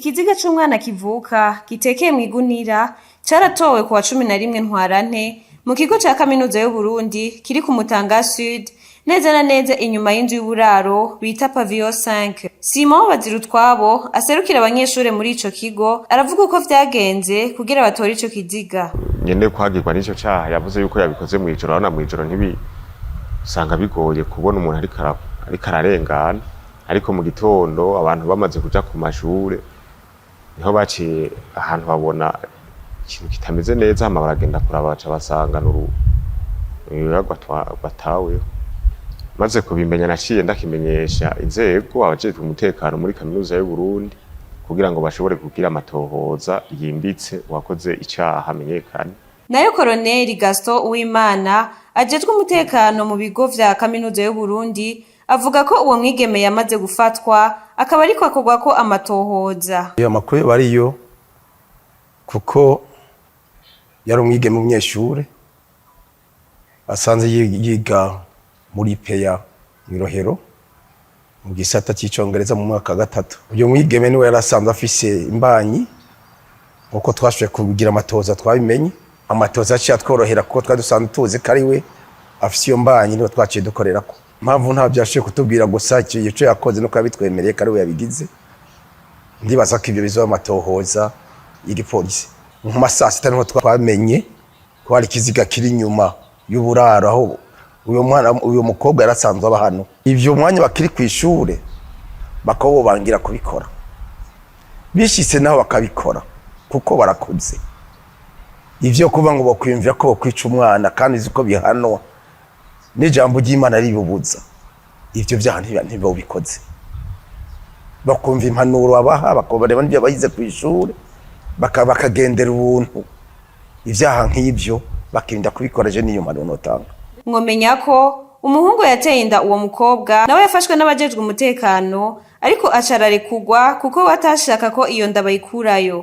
Ikiziga c'umwana kivuka gitekeye mw'igunira caratowe kuwa 11 Ntwarante mu kigo ca kaminuza y'u Burundi kiri ku Mutanga Sud neza na neza inyuma y'inzu y'uburaro bita Pavillon 5. Simon Bazirutwabo aserukira abanyeshure muri ico kigo aravuga uko vyagenze kugira batore ico kiziga. Nyene kwagirwa n'ico caha yavuze yuko yabikoze mw'ijoro na mw'ijoro usanga bigoye kubona umuntu ariko ararengana, ariko mu gitondo abantu bamaze kuja ku mashure niho baciye ahantu babona ikintu kitameze neza, hama baragenda kuraba baca basanga n'uruyagwa bataweho. Maze kubimenya naciye ndakimenyesha inzego abajejwe umutekano muri kaminuza y'u Burundi kugira ngo bashobore kugira amatohoza yimbitse uwakoze icaha amenyekane. Nayo Colonel Gaston Uwimana ajejwe umutekano mu bigo vya kaminuza y'u Burundi avuga ko uwo mwigeme yamaze gufatwa akaba ariko akorwa ko amatohoza. Iyo makuru bariyo kuko yari umwigeme w'umunyeshure asanze yiga muri peya Mirohero mu gisata c'icongereza mu mwaka gatatu. Uyo mwigeme niwe yarasanze afise imbanyi uko twashoboye kugira amatohoza twabimenye. Amatohoza aciye tworohera kuko twadusanze tuzi ko ari we afise iyo mbanyi niwe twaciye dukorerako. Mpamvu nta byashoboye kutubwira gusa ico yakoze nuko yabitwemereye ko ari we yabigize. Ndibaza ko ivyo bizoba amatohoza y'igipolisi. Mu masaa 6 niho twamenye ko hari ikiziga kiri inyuma y'uburaro aho uyo mukobwa yarasanzwe aba hano. Ivyo mwanya bakiri kw'ishure bakabo bangira kubikora. Bishitse naho bakabikora kuko barakoze. Ivyo kuva ngo bakwimvira ko bakwica umwana kandi ziko bihanwa n'ijambo ry'Imana ribubuza. Ivyo vyaha ntibobikoze. Bakumva impanuro abaha bakobareba n'ibyo bayize kw'ishure bakagendera ubuntu. Ivyaha nk'ivyo bakirinda kubikoraje n'iyo mpanuro notanga. Mwomenya ko umuhungu yateye inda uwo mukobwa nawe yafashwe n'abajejwe umutekano ariko acararekugwa kuko batashaka ko iyo nda bayikurayo.